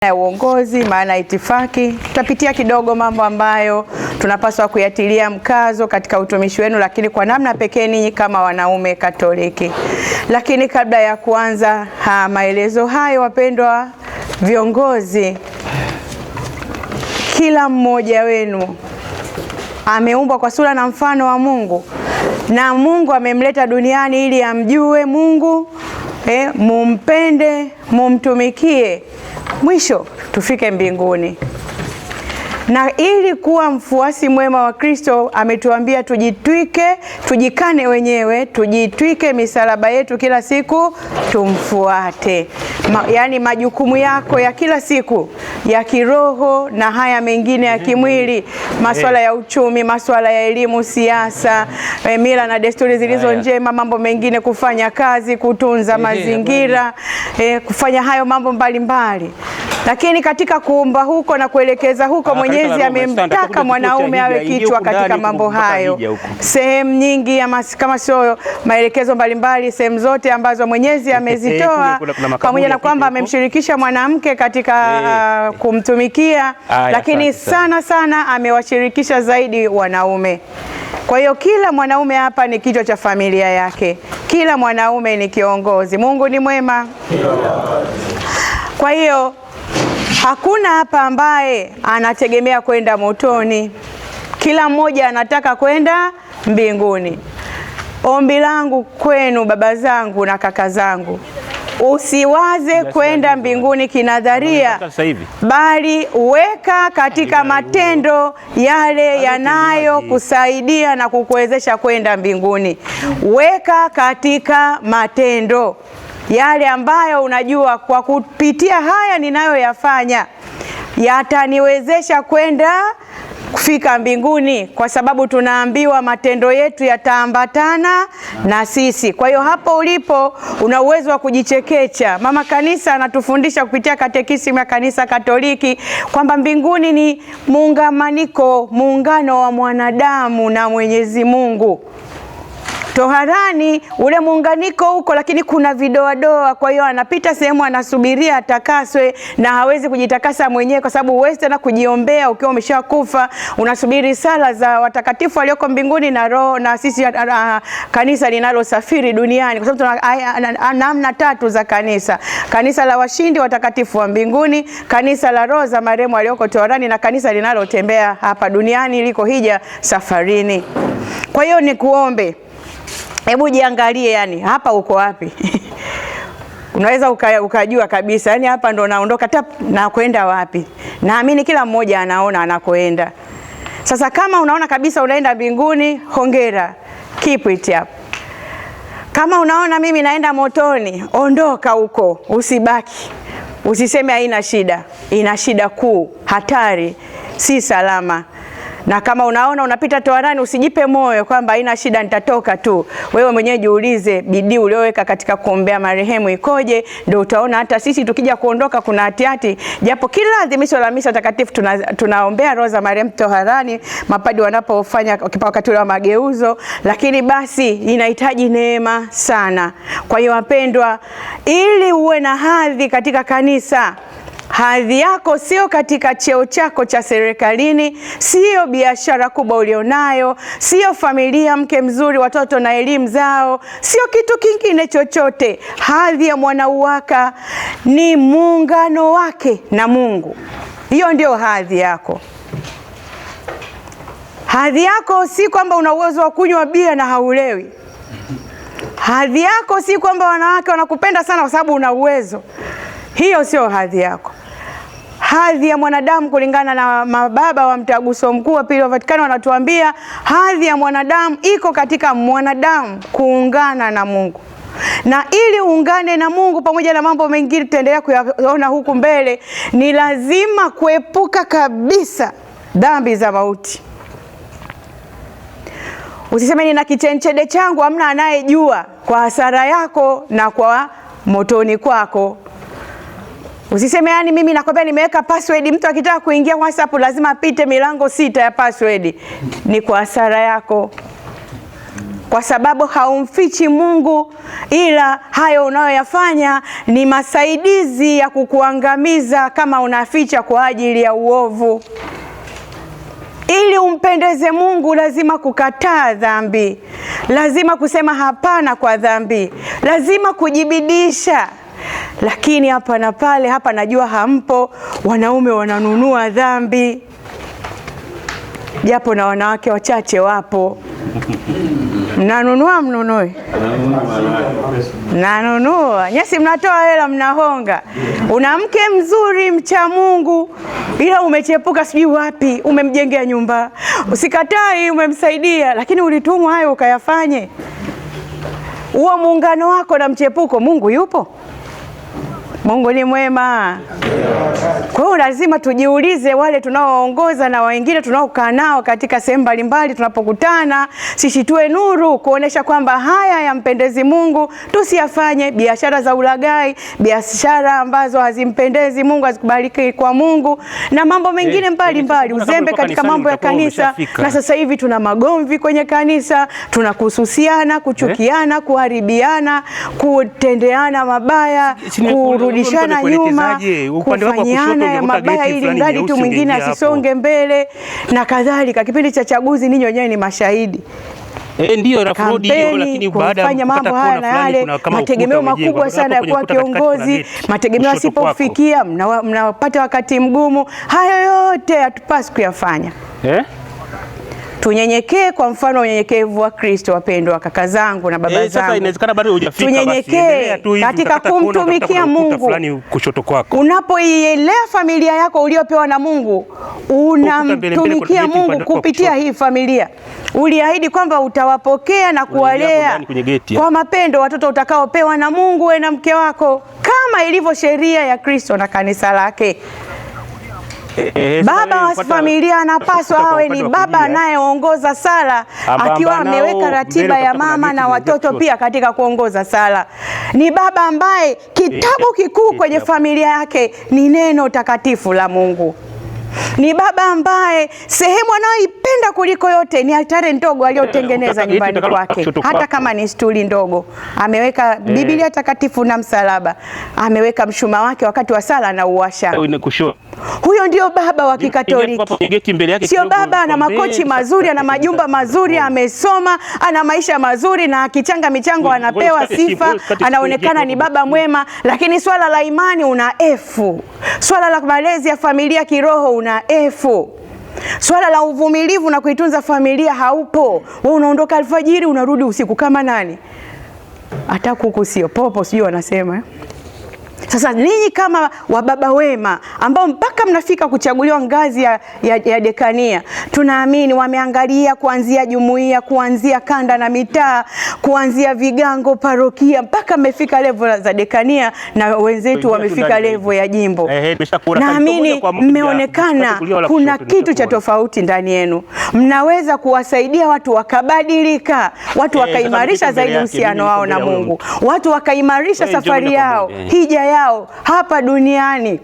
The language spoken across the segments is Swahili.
ya uongozi, maana itifaki. Tutapitia kidogo mambo ambayo tunapaswa kuyatilia mkazo katika utumishi wenu, lakini kwa namna pekee ninyi kama wanaume Katoliki. Lakini kabla ya kuanza maelezo hayo, wapendwa viongozi, kila mmoja wenu ameumbwa kwa sura na mfano wa Mungu, na Mungu amemleta duniani ili amjue Mungu, mumpende, mumtumikie, mwisho tufike mbinguni. Na ili kuwa mfuasi mwema wa Kristo, ametuambia tujikane wenyewe, tujitwike misalaba yetu kila siku, tumfuate. Yaani majukumu yako ya kila siku ya kiroho na haya mengine ya kimwili, masuala ya uchumi, masuala ya elimu, siasa, mila na desturi zilizo njema, mambo mengine, kufanya kazi, kutunza mazingira, kufanya hayo mambo mbalimbali. Lakini katika kuumba huko na kuelekeza huko, Mwenyezi amemtaka mwanaume awe kichwa katika mambo hayo. Sehemu nyingi kama sio maelekezo mbalimbali, sehemu zote ambazo Mwenyezi amezitoa, pamoja na kwamba amemshirikisha mwanamke katika kumtumikia, lakini sana amewashirikisha zaidi wanaume. Kwa hiyo kila mwanaume hapa ni kichwa cha familia yake. Kila mwanaume ni kiongozi. Mungu ni mwema. Kwa hiyo hakuna hapa ambaye anategemea kwenda motoni. Kila mmoja anataka kwenda mbinguni. Ombi langu kwenu, baba zangu na kaka zangu, usiwaze kwenda mbinguni kinadharia, bali weka katika matendo yale yanayo kusaidia na kukuwezesha kwenda mbinguni. Weka katika matendo yale ambayo unajua kwa kupitia haya ninayoyafanya yataniwezesha kwenda kufika mbinguni, kwa sababu tunaambiwa matendo yetu yataambatana na sisi. Kwa hiyo hapo ulipo una uwezo wa kujichekecha. Mama Kanisa anatufundisha kupitia katekisimu ya Kanisa Katoliki kwamba mbinguni ni muungano wa mwanadamu na Mwenyezi Mungu. Toharani ule muunganiko huko, lakini kuna vidoadoa. Kwa hiyo anapita sehemu, anasubiria atakaswe, na hawezi kujitakasa mwenyewe, kwa sababu huwezi tena kujiombea ukiwa umeshakufa. Unasubiri sala za watakatifu walioko mbinguni na roho na sisi kanisa linalosafiri duniani, kwa sababu tuna namna tatu za kanisa: kanisa la washindi watakatifu wa mbinguni, kanisa la roho za marehemu walioko toharani, na kanisa linalotembea hapa duniani liko hija safarini. Kwa hiyo nikuombe, hebu jiangalie, yani hapa uko wapi? Unaweza ukajua kabisa, yani hapa ndo naondoka na kwenda wapi. Naamini kila mmoja anaona anakoenda. Sasa kama unaona kabisa unaenda mbinguni, hongera, keep it up. Kama unaona mimi naenda motoni, ondoka huko, usibaki. Usiseme haina shida. Ina shida kuu, hatari, si salama. Na kama unaona unapita toharani, usijipe moyo kwamba haina shida, nitatoka tu. Wewe mwenyewe jiulize, bidii ulioweka katika kuombea marehemu ikoje? Ndio utaona hata sisi tukija kuondoka kuna hatihati. Japo kila adhimisho la misa takatifu tunaombea roho za marehemu toharani, mapadi wanapofanya wakati wa mageuzo, lakini basi inahitaji neema sana. Kwa hiyo wapendwa, ili uwe na hadhi katika kanisa, hadhi yako sio katika cheo chako cha serikalini, sio biashara kubwa ulionayo, sio familia, mke mzuri, watoto na elimu zao, sio kitu kingine chochote. Hadhi ya mwanauwaka ni muungano wake na Mungu. Hiyo ndio hadhi yako. Hadhi yako si kwamba una uwezo wa kunywa bia na haulewi. Hadhi yako si kwamba wanawake wanakupenda sana kwa sababu una uwezo. Hiyo sio hadhi yako. Hadhi ya mwanadamu kulingana na mababa wa Mtaguso Mkuu wa Pili wa Vatikani wanatuambia hadhi ya mwanadamu iko katika mwanadamu kuungana na Mungu. Na ili uungane na Mungu, pamoja na mambo mengine tutaendelea kuyaona huku mbele, ni lazima kuepuka kabisa dhambi za mauti. Usiseme nina kichenchede changu, hamna anayejua, kwa hasara yako na kwa motoni kwako. Usiseme yani mimi nakwambia nimeweka password, mtu akitaka kuingia WhatsApp lazima apite milango 6 ya password. Ni kwa hasara yako. kwa sababu haumfichi Mungu, ila hayo unayoyafanya ni masaidizi ya kukuangamiza kama unaficha kwa ajili ya uovu. Ili umpendeze Mungu lazima kukataa dhambi, lazima kusema hapana kwa dhambi, lazima kujibidisha. Lakini hapa na pale, hapa najua hampo, wanaume wananunua dhambi, japo na wanawake wachache wapo. Mnanunua mnunue? Mnanunua. Nyesi mnatoa hela mnahonga. Una mke mzuri mcha Mungu, ila umechepuka sijui wapi, umemjengea nyumba. Usikatai, umemsaidia, lakini ulitumwa hayo ukayafanye. Huo muungano wako na mchepuko, Mungu yupo? Mungu ni mwema. Kwa hiyo lazima tujiulize, wale tunaoongoza na wengine tunaokaa nao katika sehemu mbalimbali, tunapokutana sisi tuwe nuru kuonesha kwamba haya yampendezi Mungu, tusiyafanye. Biashara za ulaghai, biashara ambazo hazimpendezi Mungu, hazikubaliki kwa Mungu, na mambo mengine mbalimbali, uzembe katika mambo ya kanisa. Na sasa hivi tuna magomvi kwenye kanisa, tunakususiana, kuchukiana, kuharibiana, kutendeana mabaya, kurudishana nyuma, kufanyiana ya mabaya ili ndani tu mwingine asisonge mbele na kadhalika. Kipindi cha chaguzi ninyi wenyewe ni mashahidi. Ndio rafrodi, lakini baada ya kufanya mambo haya na yale, mategemeo makubwa sana ya kuwa kiongozi, mategemeo asipofikia mnapata wakati mgumu. Hayo yote hatupaswi kuyafanya. Tunyenyekee kwa mfano unyenyekevu wa Kristo, wapendwa kaka zangu na baba zangu. Sasa inawezekana bado hujafika, tunyenyekee katika kumtumikia Mungu. Unapoielea familia yako uliopewa na Mungu, unamtumikia Mungu kupitia hii familia. Uliahidi kwamba utawapokea na kuwalea kwa mapendo watoto utakaopewa na Mungu wewe na mke wako, kama ilivyo sheria ya Kristo na kanisa lake. Baba wa familia anapaswa awe ni baba anayeongoza sala, akiwa ameweka ratiba ya mama na watoto pia katika kuongoza sala. Ni baba ambaye kitabu kikuu kwenye familia yake ni neno takatifu la Mungu. Ni baba ambaye sehemu anayoipenda kuliko yote ni altare ndogo aliyotengeneza nyumbani kwake. Hata kama ni stuli ndogo, ameweka Biblia takatifu na msalaba, ameweka mshumaa wake wakati wa sala na uwasha. Huyo ndio baba wa Kikatoliki. Sio baba ana makochi mazuri, ana majumba mazuri, amesoma, ana maisha mazuri, na akichanga michango anapewa sifa, anaonekana ni baba mwema, lakini swala la imani una efu. Swala la malezi ya familia kiroho una efu. Swala la uvumilivu na kuitunza familia haupo. Wewe unaondoka alfajiri unarudi usiku kama nani? Hata kuku sio popo, sio wanasema. Sasa ninyi kama wababa wema ambao mpaka mnafika kuchaguliwa ngazi ya dekania, tunaamini wameangalia kuanzia jumuiya, kuanzia kanda na mitaa, kuanzia vigango, parokia, mpaka mmefika level za dekania, na wenzetu wamefika level ya jimbo. Naamini mmeonekana kuna kitu cha tofauti ndani yenu. Mnaweza kuwasaidia watu wakabadilika, watu wakaimarisha zaidi uhusiano wao na Mungu, watu wakaimarisha safari yao, hija yao hapa duniani,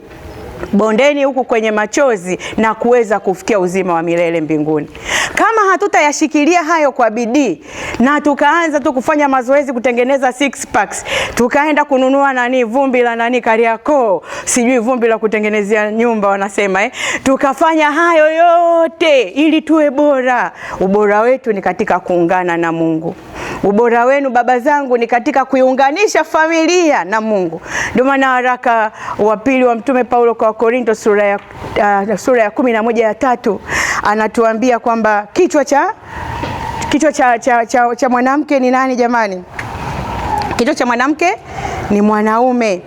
bondeni huku kwenye machozi, na kuweza kufikia uzima wa milele mbinguni. Kama hatutayashikilia hayo kwa bidii, na tukaanza tu kufanya mazoezi kutengeneza six packs, tukaenda kununua vumbi la Kariakoo, sijui vumbi la kutengenezea nyumba wanasema, tukafanya hayo yote ili tuwe bora. Ubora wetu ni katika kuungana na Mungu. Ubora wenu baba zangu ni katika kuiunganisha familia na Mungu. Ndio maana waraka wa pili wa Mtume Paulo kwa Korinto sura ya 11:3 anatuambia kwamba kichwa cha mwanamke ni nani jamani? Kichwa cha mwanamke ni mwanaume,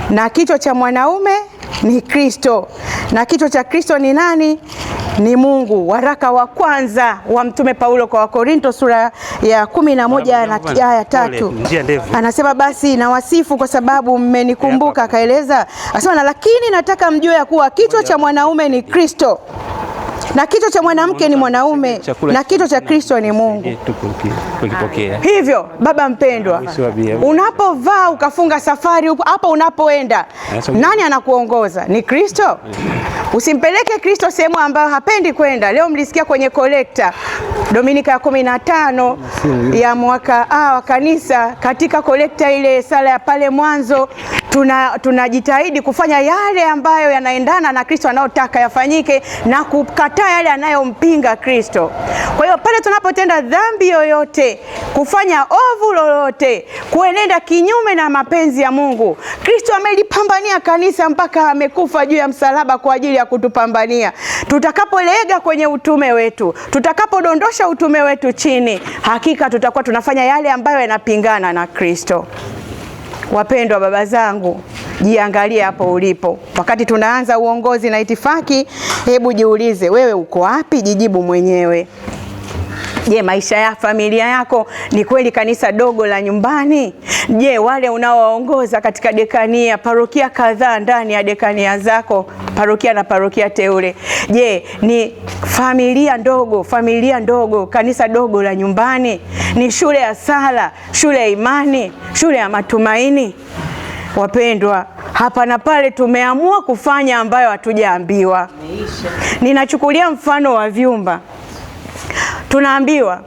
na kichwa cha mwanaume ni Kristo, na kichwa cha Kristo ni nani? Ni Mungu. Waraka wa kwanza wa Mtume Paulo kwa Korinto sura ya 11:3 anasema, basi na wasifu kwa sababu mmenikumbuka. Akaeleza asema, lakini nataka mjue ya kuwa kichwa cha mwanaume ni Kristo, na kichwa cha mwanamke ni mwanaume, na kichwa cha Kristo ni Mungu. Hivyo baba mpendwa, unapovaa ukafunga safari hapo unapoenda, nani anakuongoza? Ni Kristo. Usimpeleke Kristo sehemu ambayo hapendi kwenda. Leo mlisikia kwenye kolekta Dominika ya 15 ya mwaka A wa kanisa, katika kolekta ile sala ya pale mwanzo, tunajitahidi kufanya yale ambayo yanaendana na Kristo anayotaka yafanyike na kukataa yale anayompinga Kristo. Kwa hiyo pale tunapotenda dhambi yoyote, kufanya ovu lolote, kuenenda kinyume na mapenzi ya Mungu, Kristo amelipambania kanisa mpaka amekufa juu ya msalaba kwa ajili ya kutupambania. Tutakapolega kwenye utume wetu, tutakapodondosha utume wetu chini, hakika tutakuwa tunafanya yale ambayo yanapingana na Kristo. Wapendwa baba zangu, jiangalie hapo ulipo. Wakati tunaanza uongozi na itifaki, hebu jiulize, wewe uko wapi? Jijibu mwenyewe. Je, maisha ya familia yako ni kweli kanisa dogo la nyumbani? Je, wale unaowaongoza katika dekania, parokia kadhaa ndani ya dekania zako, parokia na parokia teule, je, ni familia ndogo, kanisa dogo la nyumbani? Ni shule ya sala, shule ya imani, shule ya matumaini? Wapendwa, hapa na pale tumeamua kufanya ambayo hatujaambiwa. Ninachukulia mfano wa vyumba. Tunaambiwa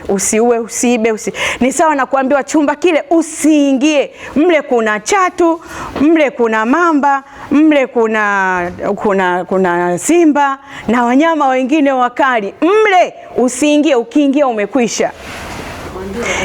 usiue, usiibe, ni sawa na kuambiwa chumba kile usiingie. Mle kuna chatu, mle kuna mamba, mle kuna simba na wanyama wengine wakali. Mle usiingie, ukiingia umekwisha.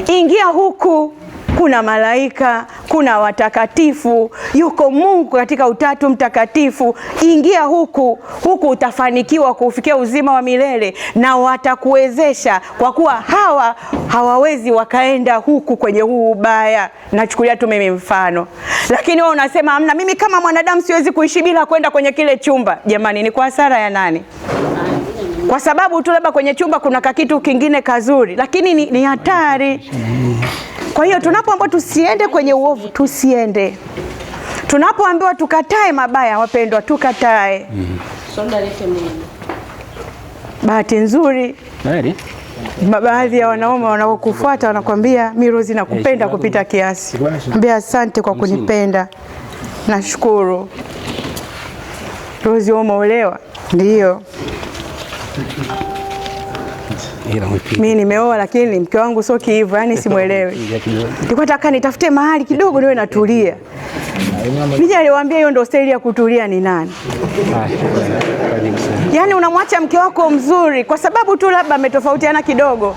Ingia huku, kuna malaika, kuna watakatifu, yuko Mungu katika utatu mtakatifu. Ingia huku utafanikiwa kufikia uzima wa milele, na watakuwezesha, kwa kuwa hawa hawawezi wakaenda huku kwenye huu ubaya. Nachukulia tu mimi mfano. Lakini wewe unasema hamna, mimi kama mwanadamu siwezi kuishi bila kwenda kwenye kile chumba. Jamani, ni kwa hasara ya nani? Kwa sababu tu labda kwenye chumba kuna kakitu kingine kazuri, lakini ni hatari. Kwa hiyo tunapoambiwa tusiende kwenye uovu, tusiende. Tunapoambiwa tukatae mabaya, wapendwa, tukatae. Bahati nzuri, baadhi ya wanaume wanaokufuata wanakuambia, mimi Rose nakupenda kupita kiasi. Ambia asante kwa kunipenda. Nashukuru. Rose, umeolewa? Ndio. Mimi nimeoa, lakini mke wangu sio kiivu, yani simuelewi. Nilikuwa nataka nitafute mahali kidogo niwe natulia. Mimi aliwaambia hiyo ndio staili ya kutulia ni nani? Yani unamwacha mke wako mzuri kwa sababu tu labda ametofautiana kidogo,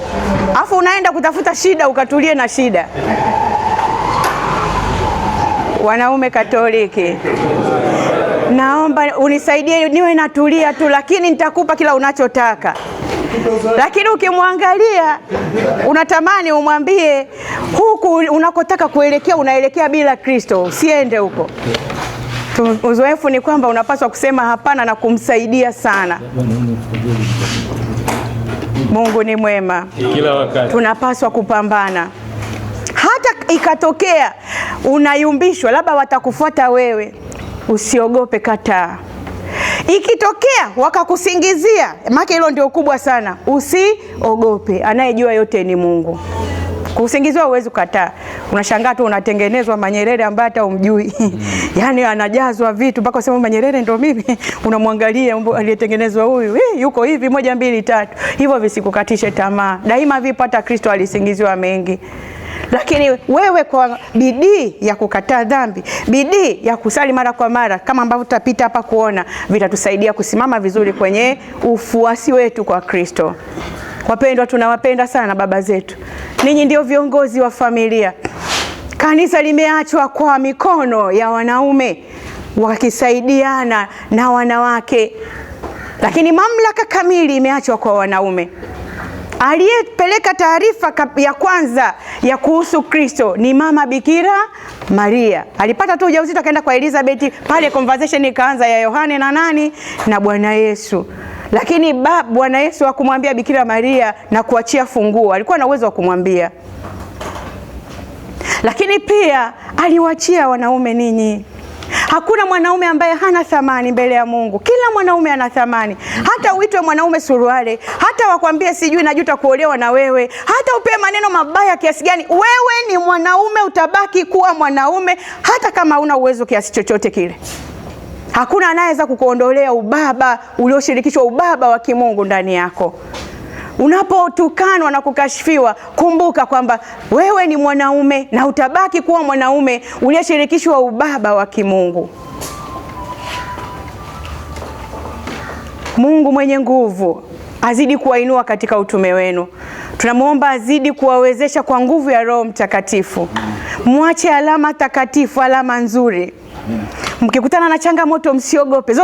afu unaenda kutafuta shida ukatulie na shida. Wanaume Katoliki, naomba unisaidie niwe natulia tu, lakini nitakupa kila unachotaka. Lakini ukimwangalia unatamani umwambie huku unakotaka kuelekea unaelekea bila Kristo, usiende huko. Uzoefu ni kwamba unapaswa kusema hapana na kumsaidia sana. Mungu ni mwema kila wakati. Tunapaswa kupambana. Hata ikatokea unayumbishwa, labda watakufuata wewe, usiogope, kataa. Ikitokea wakakusingizia, maana hilo ndio kubwa sana, usiogope. Anayejua yote ni Mungu. Kusingiziwa uwezi kukataa. Unashangaa tu unatengenezwa Manyerere ambaye hata umjui. Yaani anajazwa vitu mpaka useme Manyerere ndio mimi. Unamwangalia aliyetengenezwa huyu, yuko hivi 1 2 3. Hivyo visikukatishe tamaa. Daima vipo, hata Kristo alisingiziwa mengi. Lakini wewe kwa bidii ya kukataa dhambi, bidii ya kusali mara kwa mara, kama ambavyo tutapita hapa kuona, vitatusaidia kusimama vizuri kwenye ufuasi wetu kwa Kristo. Wapendwa, tunawapenda sana baba zetu. Ninyi ndio viongozi wa familia. Kanisa limeachwa kwa mikono ya wanaume wakisaidiana na wanawake, lakini mamlaka kamili imeachwa kwa wanaume. Aliyepeleka taarifa ya kwanza ya kuhusu Kristo ni Mama Bikira Maria. Alipata tu ujauzito akaenda kwa Elizabeth, pale conversation ikaanza ya Yohane na nani na Bwana Yesu. Lakini Bwana Yesu hakumwambia Bikira Maria na kuachia funguo. Alikuwa na uwezo wa kumwambia. Lakini pia aliwaachia wanaume ninyi. Hakuna mwanaume ambaye hana thamani mbele ya Mungu. Kila mwanaume ana thamani. Hata uitwe mwanaume suruale, hata wakwambie sijui najuta kuolewa na wewe, hata upewe maneno mabaya kiasi gani, wewe ni mwanaume, utabaki kuwa mwanaume hata kama huna uwezo kiasi chochote kile. Hakuna anayeweza kukuondolea ubaba ulioshirikishwa, ubaba wa kimungu ndani yako. Unapotukanwa na kukashifiwa, kumbuka kwamba wewe ni mwanaume na utabaki kuwa mwanaume uliyeshirikishwa ubaba wa kimungu. Mungu mwenye nguvu azidi kuwainua katika utume wenu. Tunamuomba azidi kuwawezesha kwa nguvu ya Roho Mtakatifu. Mwache alama takatifu, alama nzuri. Mkikutana na changamoto msiogope,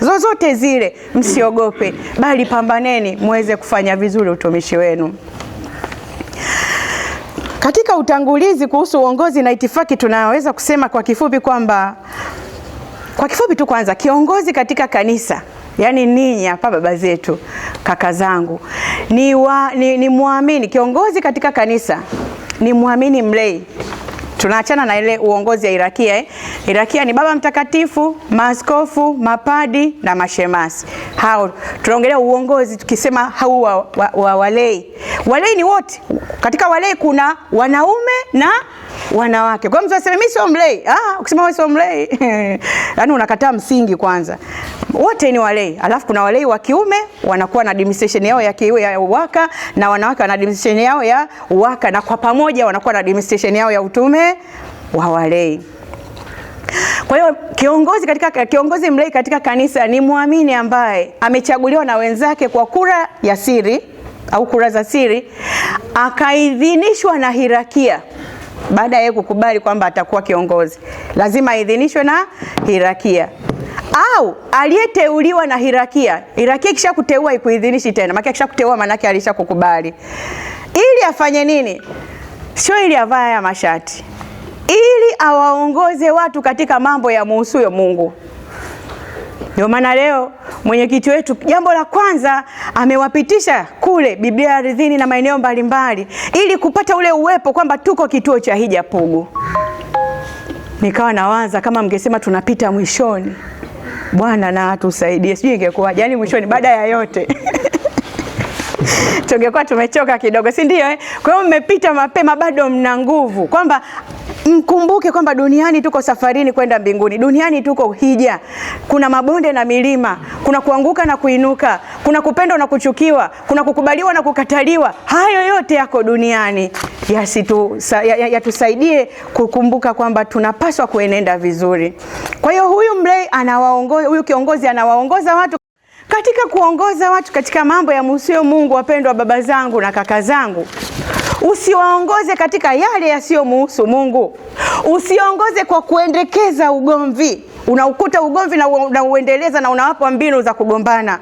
zozote zile msiogope, bali pambaneni muweze kufanya vizuri utumishi wenu. Katika utangulizi kuhusu uongozi na itifaki, tunaweza kusema kwa kifupi kwamba, kwa kifupi tu, kwanza kiongozi katika kanisa, yani ninyi hapa baba zetu, kaka zangu, ni muamini. Kiongozi katika kanisa ni muamini mlei. Tunaachana na ile uongozi ya hierarkia. Hierarkia ni baba mtakatifu, maaskofu, mapadi na mashemasi. Hao tunaongelea uongozi tukisema hao wa walei. Walei ni wote. Katika walei kuna wanaume na wanawake. Kwa mtu aseme mimi sio mlei. Ukisema wewe sio mlei, yani unakataa msingi kwanza. Wote ni walei. Alafu kuna walei wa kiume, wanakuwa na administration yao ya uwaka, na wanawake wana administration yao ya uwaka, na kwa pamoja wanakuwa na administration yao ya utume wa walei. Kwa hiyo kiongozi mlei katika kanisa ni muamini ambaye amechaguliwa na wenzake kwa kura ya siri au kura za siri, akaidhinishwa na hierarkia. Baada ya kukubali kwamba atakuwa kiongozi, lazima aidhinishwe na hierarkia, au aliyeteuliwa na hierarkia. Hierarkia kisha kuteua ikuidhinishi tena, maana kisha kuteua maana yake alishakukubali. Ili afanye nini? Sio ili avae ya mashati, ili awaongoze watu katika mambo ya muhusuyo Mungu. Ndio maana leo mwenyekiti wetu jambo la kwanza amewapitisha kule Biblia ardhini na maeneo mbalimbali, ili kupata ule uwepo kwamba tuko kituo cha hija Pugu. Nikawa nawaza kama mngesema tunapita mwishoni, Bwana na atusaidie, sijui ingekuwa yani mwishoni baada ya yote tungekuwa tumechoka kidogo, si ndio? Kwa hiyo mmepita mapema, bado mna nguvu, kwamba mkumbuke kwamba duniani tuko safarini kwenda mbinguni. Duniani tuko hija. Kuna mabonde na milima, kuna kuanguka na kuinuka, kuna kupendwa na kuchukiwa, kuna kukubaliwa na kukataliwa. Hayo yote yako duniani. Yatusaidie kukumbuka kwamba tunapaswa kuenenda vizuri. Kwa hiyo huyu kiongozi anawaongoza watu katika kuongoza watu katika mambo ya muhusuyo Mungu. Wapendwa baba zangu na kaka zangu, usiwaongoze katika yale yasiyomuhusu Mungu. Usiongoze kwa kuendekeza ugomvi. Unaukuta ugomvi na unauendeleza na unawapa mbinu za kugombana.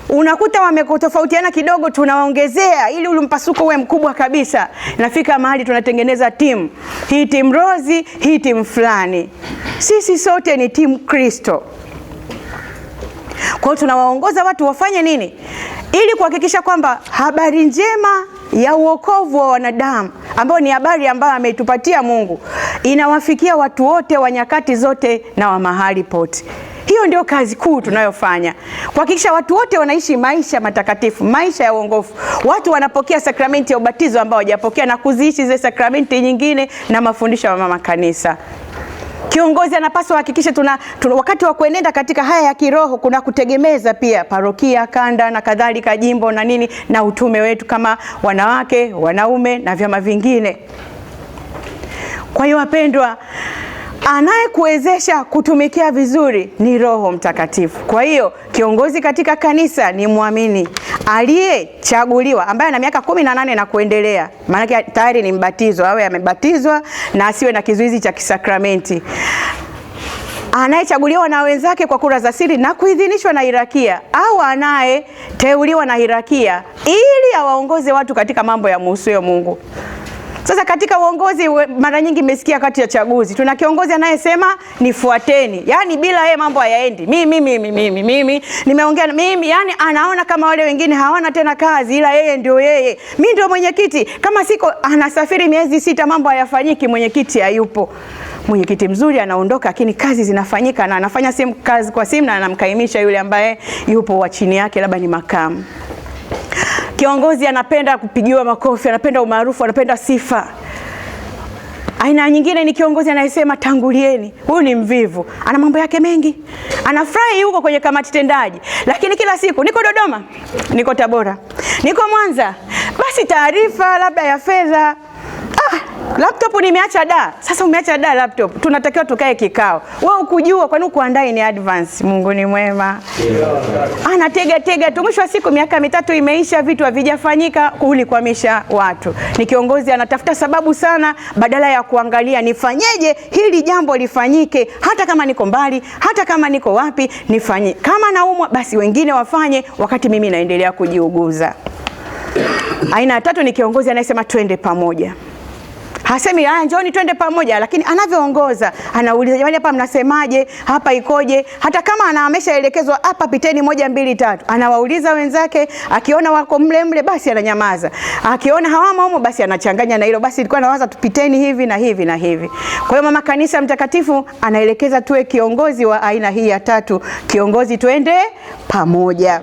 Unakuta wametofautiana kidogo, tunawaongezea ili ulimpasuko uwe mkubwa kabisa. Nafika mahali tunatengeneza timu. Hii timu Rozi, hii timu fulani. Sisi sote ni timu Kristo. Kwa hiyo tunawaongoza watu wafanye nini? Ili kuhakikisha kwamba habari njema ya uokovu wa wanadamu, ambayo ni habari ambayo ametupatia Mungu, inawafikia watu wote wa nyakati zote na wa mahali pote. Hiyo ndio kazi kuu tunayofanya. Kuhakikisha watu wote wanaishi maisha matakatifu, maisha ya uongofu. Watu wanapokea sakramenti ya ubatizo ambao hawajapokea, na kuziishi zile sakramenti nyingine na mafundisho ya mama kanisa. Kiongozi anapaswa hakikisha wakati wa kuenenda katika haya ya kiroho, kuna kutegemeza pia parokia, kanda na kadhalika, jimbo na nini, na utume wetu kama wanawake, wanaume na vyama vingine. Kwa hiyo wapendwa, anayekuwezesha kutumikia vizuri ni Roho Mtakatifu. Kwa hiyo kiongozi katika kanisa ni muamini aliyechaguliwa, ambaye ana miaka 18 na kuendelea, maana tayari ni mbatizo, awe amebatizwa na asiwe na kizuizi cha kisakramenti. Anayechaguliwa na wenzake kwa kura za siri na kuidhinishwa na hierarkia, au anayeteuliwa na hierarkia ili awaongoze watu katika mambo ya muhusuyo Mungu. Sasa katika uongozi mara nyingi mmesikia kati ya chaguzi, tuna kiongozi anayesema nifuateni. Yaani bila yeye mambo hayaendi. Mimi nimeongea na mimi, yani anaona kama wale wengine hawana tena kazi, ila yeye ndio yeye. Mimi ndio mwenyekiti. Kama siko anasafiri miezi 6 mambo hayafanyiki, mwenyekiti hayupo. Mwenyekiti mzuri anaondoka, lakini kazi zinafanyika, na anafanya kazi kwa simu na anamkaimisha yule ambaye yupo wa chini yake, labda ni makamu. Kiongozi anapenda kupigiwa makofi, anapenda umaarufu, anapenda sifa. Aina nyingine ni kiongozi anayesema tangulieni. Huyu ni mvivu, ana mambo yake mengi, anafurahi huko kwenye kamati tendaji, lakini kila siku niko Dodoma, niko Tabora, niko Mwanza, basi taarifa labda ya fedha, laptop nimeacha da. Sasa umeacha da laptop, tunatakiwa tukae kikao. Wewe ukujua kwa nini kuandaa ni advance? Mungu ni mwema. Anatega tu, mwisho wa siku miaka 3 imeisha, vitu havijafanyika, kulikwamisha watu. Ni kiongozi anatafuta sababu sana, badala ya kuangalia nifanyeje hili jambo lifanyike, hata kama niko mbali, hata kama niko wapi, nifanye. Kama naumwa basi wengine wafanye, wakati mimi naendelea kujiuguza. Aina ya 3 ni kiongozi anayesema twende pamoja. Hasemi njooni twende pamoja, lakini anavyoongoza anauliza, jamani hapa mnasemaje, hapa ikoje? Hata kama ameshaelekezwa hapa piteni 1 2 3, anawauliza wenzake, akiona wako mle basi ananyamaza, akiona hawamo humo basi anachanganya na hilo, basi ilikuwa nawaza tupiteni hivi na hivi na hivi. Kwa hiyo mama kanisa mtakatifu anaelekeza tuwe kiongozi wa aina hii ya 3, kiongozi twende pamoja.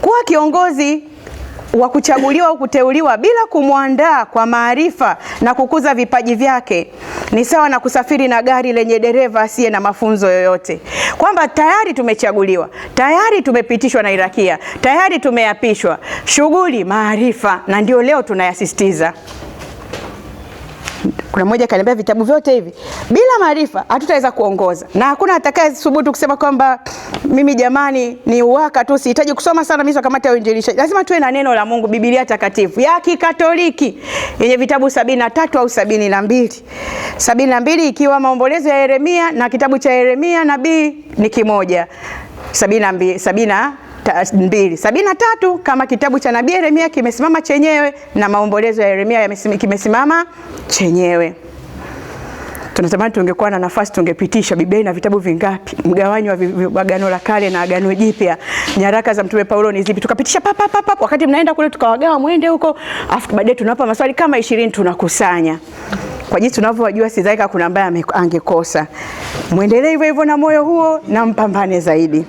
Kuwa kiongozi wa kuchaguliwa au kuteuliwa bila kumwandaa kwa maarifa na kukuza vipaji vyake ni sawa na kusafiri na gari lenye dereva asiye na mafunzo yoyote. Kwamba tayari tumechaguliwa, tayari tumepitishwa na hierarkia, tayari tumeapishwa, shughuli maarifa, na ndio leo tunayasisitiza. Kuna mmoja kaniambia vitabu vyote hivi bila maarifa hatutaweza kuongoza, na hakuna atakaye thubutu kusema kwamba mimi jamani ni uwaka tu, sihitaji kusoma sana mimi kamata uinjilisha. Lazima tuwe na neno la Mungu, Biblia takatifu ya Kikatoliki yenye vitabu 73 au 72. 72 ikiwa maombolezo ya Yeremia, na kitabu cha Yeremia nabii ni kimoja. 72 73 kama kitabu cha nabii Yeremia kimesimama chenyewe, na maombolezo ya Yeremia kimesimama chenyewe. Tunatamani tungekuwa na nafasi tungepitisha Biblia ina vitabu vingapi, mgawanyo wa Agano la Kale na Agano Jipya, nyaraka za Mtume Paulo ni zipi, tukapitisha wakati mnaenda kule tukawagawa mwende huko, afu baadaye tunawapa maswali kama 20 tunakusanya. Kwa jinsi tunavyojua sidhani kuna ambaye angekosa. Muendelee hivyo hivyo na moyo huo na mpambane zaidi.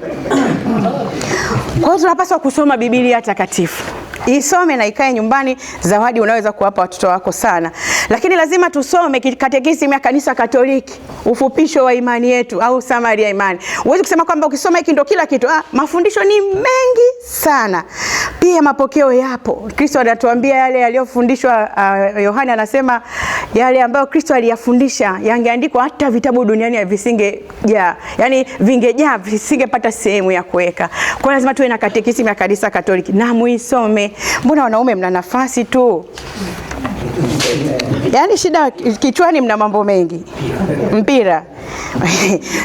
Kwa hiyo tunapaswa kusoma Biblia takatifu. Isome na ikae nyumbani, zawadi unaweza kuwapa watoto wako sana. Lakini lazima tusome katekisimu ya Kanisa Katoliki, ufupisho wa imani yetu au summary ya imani. Huwezi kusema kwamba ukisoma hiki ndio kila kitu. Mafundisho ni mengi sana. Pia mapokeo yapo. Kristo anatuambia yale yaliyofundishwa, Yohana anasema yale ambayo Kristo aliyafundisha yangeandikwa hata vitabu duniani visingejaa. Yaani vingejaa visingepata sehemu ya kuweka. Kwa hiyo lazima tuwe na katekisimu ya Kanisa Katoliki na muisome. Mbona wanaume mna nafasi tu? Yaani shida kichwani mna mambo mengi. Mpira.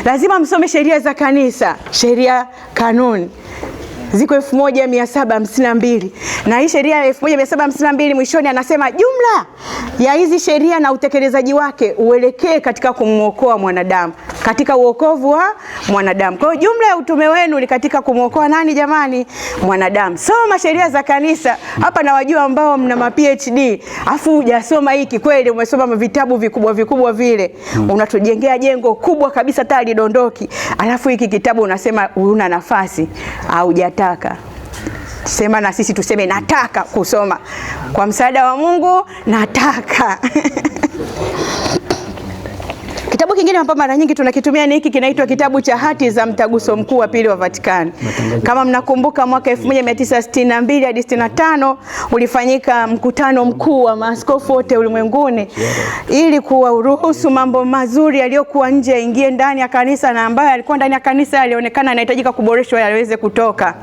Lazima msome sheria za kanisa, sheria kanuni. Ziko 1752. Na hii sheria ya 1752 mwishoni anasema jumla ya hizi sheria na utekelezaji wake uelekee katika kumwokoa mwanadamu, katika uokovu wa mwanadamu. Kwa hiyo jumla ya utume wenu ni katika kumwokoa nani jamani? Mwanadamu. Soma sheria za kanisa. Hapa na wajua ambao mna ma PhD, afu hujasoma hiki, kweli umesoma vitabu vikubwa vile. Unatujengea jengo kubwa kabisa hata lidondoki. Alafu hiki kitabu unasema una nafasi au hujataka. Sema na sisi tuseme nataka kusoma. Kwa msaada wa Mungu nataka. Kitabu kingine ambapo mara nyingi tunakitumia ni hiki, kinaitwa kitabu cha hati za Mtaguso Mkuu wa Pili wa Vatikani. Kama mnakumbuka mwaka 1962 hadi 65 ulifanyika mkutano mkuu wa maaskofu wote ulimwenguni ili kuwaruhusu mambo mazuri yaliyokuwa nje yaingie ndani ya kanisa, na ambayo yalikuwa ndani ya kanisa yalionekana yanahitajika kuboreshwa yaweze kutoka.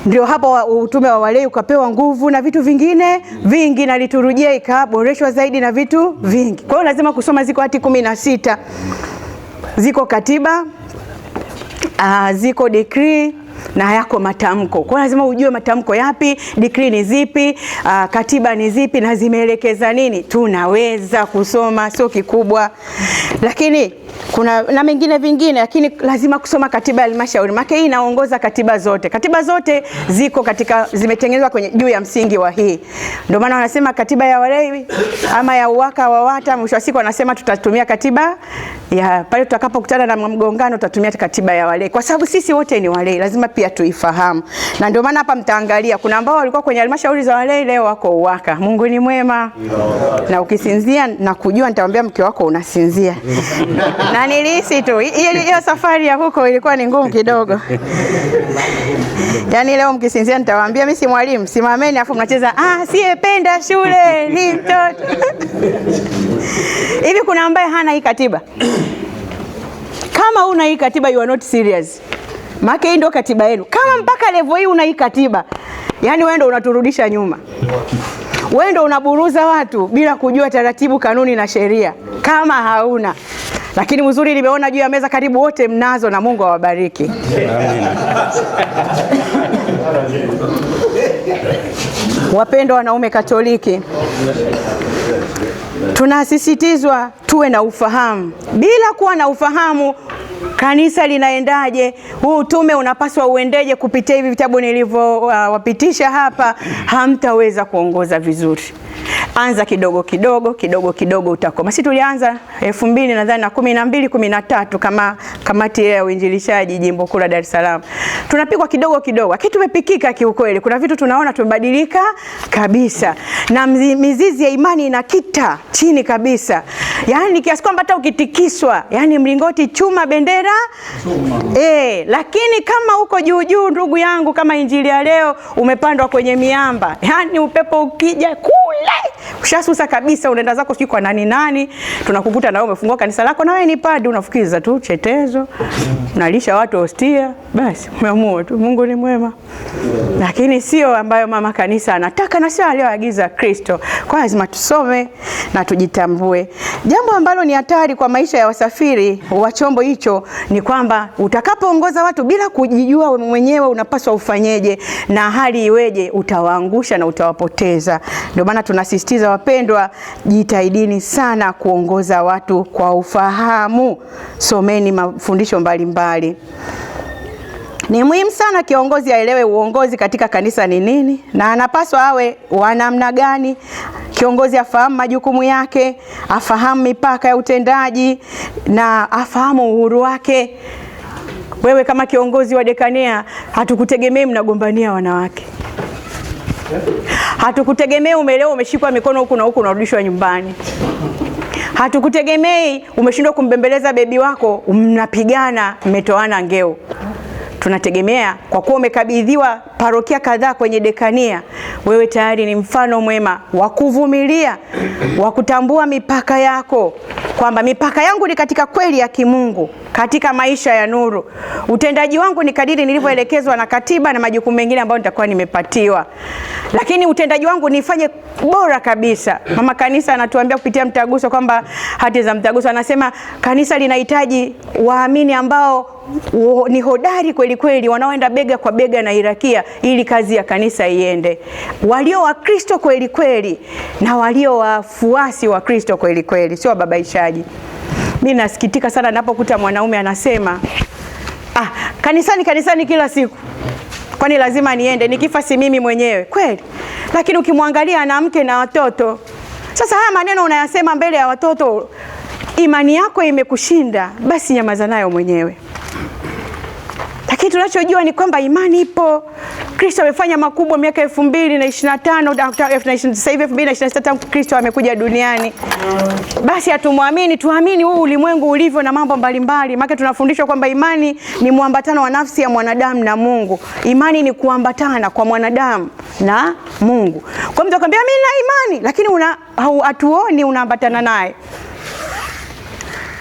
Ndio hapo utume wa walei ukapewa nguvu na vitu vingine vingi, na liturujia ikaboreshwa zaidi na vitu vingi. Kwa hiyo lazima kusoma. Ziko hati 16. Ziko katiba, ziko decree na yako matamko. Kwa lazima ujue matamko yapi, decree ni zipi, katiba ni zipi na zimeelekeza nini. Tunaweza kusoma, sio kikubwa. Lakini kuna na mengine vingine, lakini lazima kusoma katiba ya halmashauri. Maana hii inaongoza katiba zote. Katiba zote ziko zimetengenezwa kwenye juu ya msingi wa hii. Ndio maana wanasema katiba ya walei ama ya UWAKA WAWATA, mwisho wa siku wanasema tutatumia katiba ya pale tutakapokutana na mgongano, tutatumia katiba ya walei, kwa sababu sisi wote ni walei, lazima pia tuifahamu. Na ndio maana hapa mtaangalia kuna ambao walikuwa kwenye halmashauri za walei, leo wako UWAKA. Mungu ni mwema. Na ukisinzia na kujua, nitawaambia mke wako unasinzia. Na nilihisi tu hiyo safari ya huko ilikuwa ni ngumu kidogo. Yaani leo mkisinzia nitawaambia mimi si mwalimu, simameni afu mnacheza siyependa shule ni mtoto. Hivi kuna ambaye hana hii katiba? Kama una hii katiba, you are not serious. Maana hii ndio katiba yenu. Kama mpaka level hii una hii katiba, yani wewe ndio unaturudisha nyuma. Wewe ndio unaburuza watu bila kujua taratibu, kanuni na sheria. Kama hauna. Lakini uzuri nimeona juu ya meza karibu wote mnazo, na Mungu awabariki. Wapendwa wanaume Katoliki, tunasisitizwa tuwe na ufahamu. Bila kuwa na ufahamu, kanisa linaendaje? Huu utume unapaswa uendeje? Kupitia hivi vitabu nilivyowapitisha hapa, hamtaweza kuongoza vizuri. Anza kidogo kidogo utakoma. Sisi tulianza 2012 13 kama kamati ya uinjilishaji jimbo kuu la Dar es Salaam. Tunapikwa kidogo kidogo. Lakini tumepikika kiukweli. Kuna vitu tunaona tumebadilika kabisa. Na mizizi ya imani inakita chini kabisa. Yaani kiasi kwamba hata ukitikiswa, yaani mlingoti chuma, bendera chuma. Lakini kama uko juu ndugu yangu, kama injili ya leo umepandwa kwenye miamba. Yaani upepo ukija kule ushasusa kabisa, unaenda zako sio kwa nani, tunakukuta na wewe umefungua kanisa lako, na wewe ni padri, unafukiza tu chetezo, unalisha watu hostia, basi umeamua tu. Mungu ni mwema. Lakini sio ambayo mama kanisa anataka, na sio aliyoagiza Kristo. Kwa lazima tusome na tujitambue. Jambo ambalo ni hatari kwa maisha ya wasafiri wa chombo hicho ni kwamba utakapoongoza watu bila kujijua mwenyewe unapaswa ufanyeje na hali iweje, utawaangusha na utawapoteza. Ndio maana tunasisitiza, wapendwa, jitahidini sana kuongoza watu kwa ufahamu. Someni mafundisho mbalimbali. Ni muhimu sana kiongozi aelewe uongozi katika kanisa ni nini na anapaswa awe wa namna gani. Kiongozi afahamu majukumu yake, afahamu mipaka ya utendaji na afahamu uhuru wake. Wewe kama kiongozi wa dekania, hatukutegemei mnagombania wanawake. Hatukutegemei umelewa umeshikwa mikono huku na huku unarudishwa nyumbani. Hatukutegemei umeshindwa kumbembeleza bebi wako mnapigana mmetoana ngeo. Tunategemea kwa kuwa umekabidhiwa parokia kadhaa kwenye dekania, wewe tayari ni mfano mwema wa kuvumilia, wa kutambua mipaka yako, kwamba mipaka yangu ni katika kweli ya kimungu, katika maisha ya nuru. Utendaji wangu ni kadiri nilivyoelekezwa na katiba na majukumu mengine ambayo nitakuwa nimepatiwa. Lakini utendaji wangu nifanye bora kabisa. Mama kanisa anatuambia kupitia mtaguso kwamba hati za mtaguso anasema kanisa linahitaji waamini ambao ni hodari kweli kweli, wanaoenda bega kwa bega na hierarkia ili kazi ya kanisa iende. Walio wa Kristo kweli kweli na walio wafuasi wa Kristo kweli kweli, sio babaishaji. Mimi nasikitika sana ninapokuta mwanaume anasema, kanisani kila siku. Kwani lazima niende? Nikifa si mimi mwenyewe. Kweli. Lakini ukimwangalia ana mke na watoto. Sasa haya maneno unayasema mbele ya watoto, imani yako imekushinda, basi nyamaza nayo mwenyewe. Lakini tunachojua ni kwamba imani ipo. Kristo amefanya makubwa miaka 2025, sasa hivi 2026 Kristo amekuja duniani. Basi atumwamini, tuamini huu ulimwengu ulivyo na mambo mbalimbali. Maana tunafundishwa kwamba imani ni muambatano wa nafsi ya mwanadamu na Mungu. Imani ni kuambatana kwa mwanadamu na Mungu. Kwa mtu akwambia mimi na imani, lakini hatuoni unaambatana naye.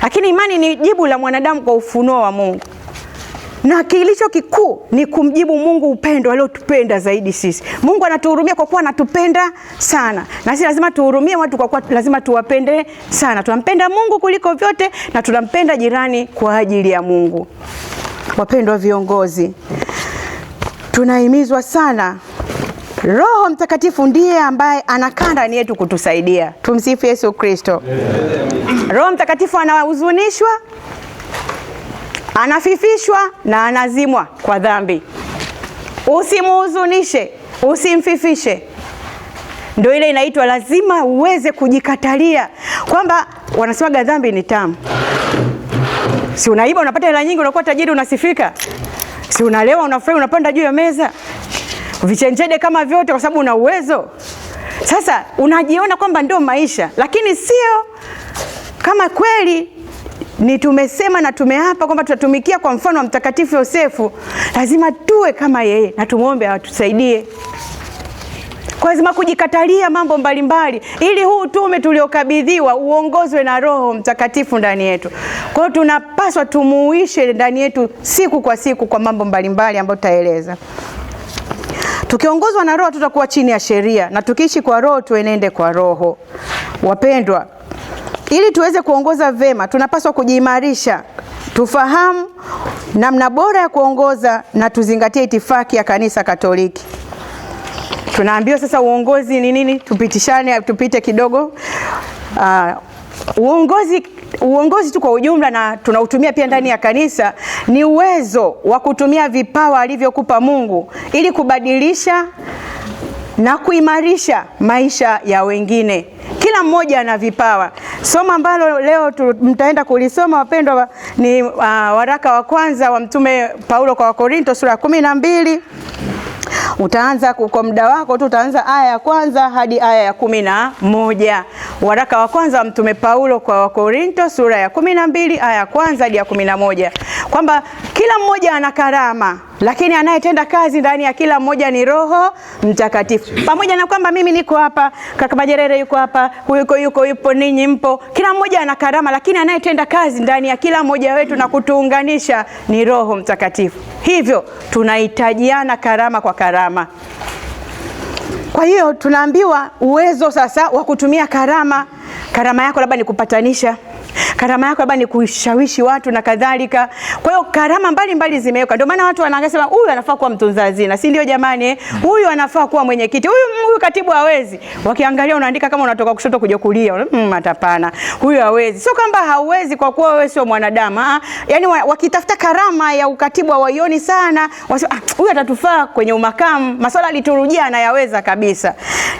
Lakini imani ni jibu la mwanadamu kwa ufunuo wa Mungu. Na kilicho kikuu ni kumjibu Mungu upendo aliotupenda zaidi sisi. Mungu anatuhurumia kwa kuwa anatupenda sana. Na sisi lazima tuhurumie watu kwa kuwa lazima tuwapende sana. Tunampenda Mungu kuliko vyote na tunampenda jirani kwa ajili ya Mungu. Wapendwa viongozi, tunahimizwa sana. Roho Mtakatifu ndiye ambaye anakaa ndani yetu kutusaidia. Tumsifu Yesu Kristo. Roho Mtakatifu anahuzunishwa anafifishwa na anazimwa kwa dhambi. Usimuhuzunishe, usimfifishe. Ndio ile inaitwa lazima uweze kujikatalia, kwamba wanasemaga dhambi ni tamu. Si unaiba unapata hela nyingi, unakuwa tajiri, unasifika. Si unalewa unafurahi, unapanda juu ya meza vichenjede kama vyote kwa sababu una uwezo. Sasa unajiona kwamba ndio maisha, lakini sio. Kama kweli ni tumesema na tumeapa kwamba tutatumikia kwa mfano wa Mtakatifu Yosefu, lazima tuwe kama yeye na tumuombe atusaidie. Kwa lazima kujikatalia mambo mbalimbali ili huu utume tuliokabidhiwa uongozwe na Roho Mtakatifu ndani yetu. Kwa hiyo tunapaswa tumuishe ndani yetu siku kwa siku kwa mambo mbalimbali ambayo tutaeleza. Tukiongozwa na Roho tutakuwa chini ya sheria, na tukiishi kwa Roho tuenende kwa Roho. Wapendwa, ili tuweze kuongoza vema tunapaswa kujiimarisha, tufahamu namna bora ya kuongoza na tuzingatie itifaki ya Kanisa Katoliki. Tunaambiwa sasa uongozi ni nini? Tupite kidogo. Uongozi tu kwa ujumla, na tunautumia pia ndani ya kanisa, ni uwezo wa kutumia vipawa alivyokupa Mungu ili kubadilisha na kuimarisha maisha ya wengine. Kila mmoja ana vipawa. Somo ambalo leo mtaenda kulisoma wapendwa ni waraka wa kwanza wa Mtume Paulo kwa Wakorinto sura ya 12. Utaanza kwa muda wako tu, utaanza aya ya kwanza hadi aya ya 11. Waraka wa kwanza wa Mtume Paulo kwa Wakorinto sura ya 12 aya ya kwanza hadi ya 11. Kwamba kila mmoja ana karama, lakini anayetenda kazi ndani ya kila mmoja ni Roho Mtakatifu. Pamoja na kwamba mimi niko hapa, kaka Majerere yuko hapa, yupo, ninyi mpo, kila mmoja ana karama, lakini anayetenda kazi ndani ya kila mmoja wetu na kutuunganisha ni Roho Mtakatifu. Hivyo tunahitajiana karama kwa karama. Kwa hiyo tunaambiwa uwezo sasa wa kutumia karama. Karama yako labda ni kupatanisha, karama yako labda ni kushawishi watu na kadhalika. Kwa hiyo karama mbalimbali zimewekwa. Ndio maana watu wanaangasema huyu anafaa kuwa mtunza hazina, si ndio jamani? Huyu anafaa kuwa mwenyekiti, huyu katibu hawezi. Wakiangalia unaandika kama unatoka kushoto kuja kulia, hapana, huyu hawezi. Sio kwamba hauwezi kwa kuwa wewe sio mwanadamu. Yaani wakitafuta karama ya ukatibu hawaioni sana. Wasema huyu atatufaa kwenye umakamu, masuala ya liturujia anayaweza kabisa.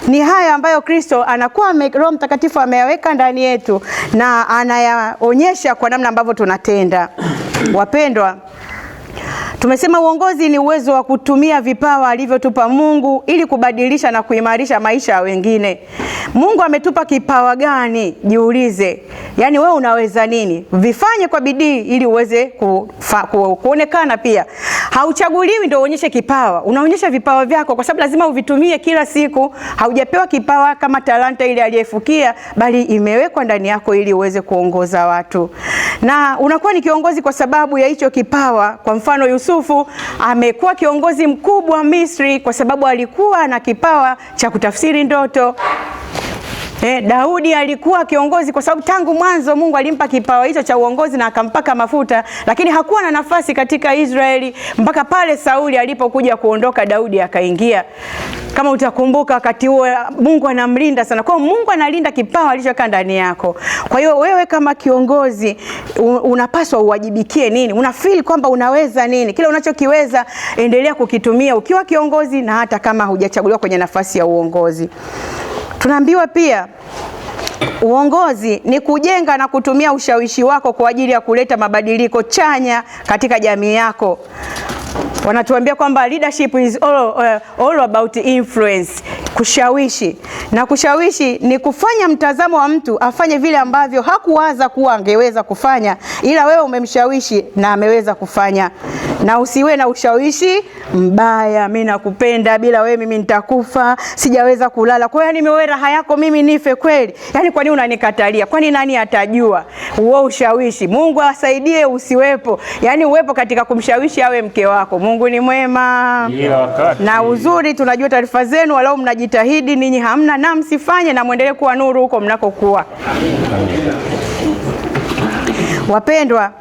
Ni haya ambayo Kristo anakuwa Roho Mtakatifu ameyaweka ndani yetu na anayaonyesha kwa namna ambavyo tunatenda. Wapendwa, tumesema uongozi ni uwezo wa kutumia vipawa alivyotupa Mungu ili kubadilisha na kuimarisha maisha ya wengine. Mungu ametupa kipawa gani? Jiulize. Yaani wewe unaweza nini? Vifanye kwa bidii ili uweze kuonekana pia. Hauchaguliwi ndio uonyeshe kipawa. Unaonyesha vipawa vyako kwa sababu lazima uvitumie kila siku. Haujapewa kipawa kama talanta ile aliyefukia, bali imewekwa ndani yako ili uweze kuongoza watu. Na unakuwa ni kiongozi kwa sababu ya hicho kipawa. Kwa mfano Yusufu amekuwa kiongozi mkubwa Misri kwa sababu alikuwa na kipawa cha kutafsiri ndoto. Daudi alikuwa kiongozi kwa sababu tangu mwanzo Mungu alimpa kipawa hicho cha uongozi na akampaka mafuta, lakini hakuwa na nafasi katika Israeli mpaka pale Sauli alipokuja kuondoka, Daudi akaingia. Kama utakumbuka wakati huo Mungu anamlinda sana. Kwa hiyo Mungu analinda kipawa alichokaa ndani yako. Kwa hiyo wewe kama kiongozi unapaswa uwajibikie nini? Unafeel kwamba unaweza nini? Kile unachokiweza endelea kukitumia ukiwa kiongozi na hata kama hujachaguliwa kwenye nafasi ya uongozi. Tunaambiwa pia uongozi ni kujenga na kutumia ushawishi wako kwa ajili ya kuleta mabadiliko chanya katika jamii yako. Wanatuambia kwamba leadership is all about influence, kushawishi. Na kushawishi ni kufanya mtazamo wa mtu afanye vile ambavyo hakuwaza kuwa angeweza kufanya, ila wewe umemshawishi na ameweza kufanya. Na usiwe na ushawishi mbaya, mimi nakupenda, bila wewe mimi nitakufa, sijaweza kulala. Kwa hiyo nimewe raha yako mimi nife kweli. Yaani kwa nini unanikatalia? Kwani nani atajua? Uo ushawishi. Mungu asaidie usiwepo. Yaani uwepo katika kumshawishi awe mke wako. Mungu ni mwema. Na uzuri tunajua taarifa zenu, walau mnajitahidi, ninyi hamna, na msifanye, na muendelee kuwa nuru huko mnakokuwa. Wapendwa,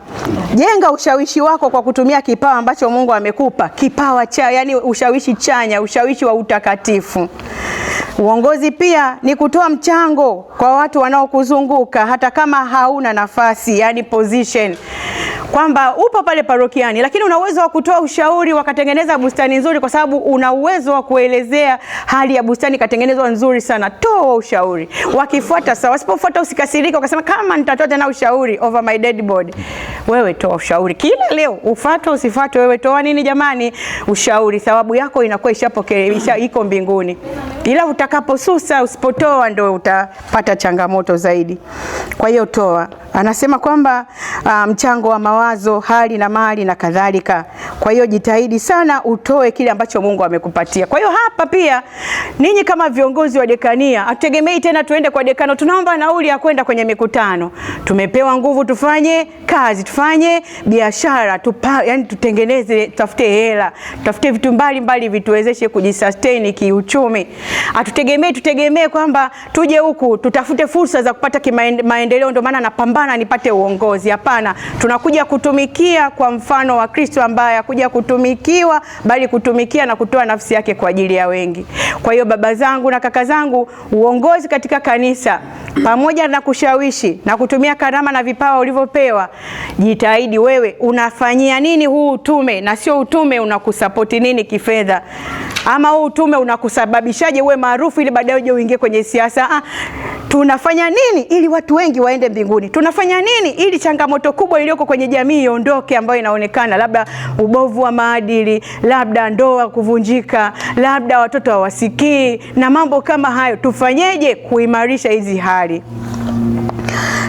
jenga ushawishi wako kwa kutumia kipawa ambacho Mungu amekupa. Kipawa cha, yani ushawishi chanya, ushawishi wa utakatifu. Uongozi pia ni kutoa mchango kwa watu wanaokuzunguka hata kama hauna nafasi, yani position. kwamba upo pale parokiani lakini una uwezo wa kutoa ushauri wakatengeneza bustani nzuri, kwa sababu una uwezo wa kuelezea hali ya bustani katengenezwa nzuri sana. Toa ushauri, wakifuata sawa, wasipofuata usikasirike ukasema kama nitatoa tena ushauri over my dead body. Wewe toa ushauri kila leo, ufuate usifuate, wewe toa nini jamani? Ushauri. Thawabu yako inakuwa ishapokelewa, iko mbinguni. Ila utakaposusa, usipotoa ndio utapata changamoto zaidi. Kwa hiyo toa. Anasema kwamba mchango wa mawazo, hali na mali na kadhalika. Kwa hiyo jitahidi sana utoe kile ambacho Mungu amekupatia. Kwa hiyo hapa pia ninyi kama viongozi wa dekania, hatutegemei tena tuende kwa dekano tunaomba nauli ya kwenda kwenye mikutano. Tumepewa nguvu tufanye kazi, tufanye biashara, yani tutengeneze, tafute hela, tafute vitu mbalimbali vituwezeshe kujisustain kiuchumi. Tutegemee kwamba tuje huku tutafute fursa za kupata maendeleo ndio maana napambana nipate uongozi. Hapana, tunakuja kutumikia kwa mfano wa Kristo ambaye hakuja kutumikiwa bali kutumikia na kutoa nafsi yake kwa ajili ya wengi. Kwa hiyo baba zangu na kaka zangu, uongozi katika kanisa pamoja na kushawishi na kutumia karama na vipawa ulivyopewa, jitahidi wewe unafanyia nini huu utume, na sio utume unakusapoti nini kifedha, ama huu utume unakusababishaje uwe maarufu ili baadaye uje uingie kwenye siasa. Tunafanya nini ili watu wengi waende mbinguni? Tunafanya nini ili changamoto kubwa iliyoko kwenye jamii iondoke, ambayo inaonekana labda ubovu wa maadili, labda ndoa kuvunjika, labda watoto hawasikii na mambo kama hayo? Tufanyeje kuimarisha hizi hali?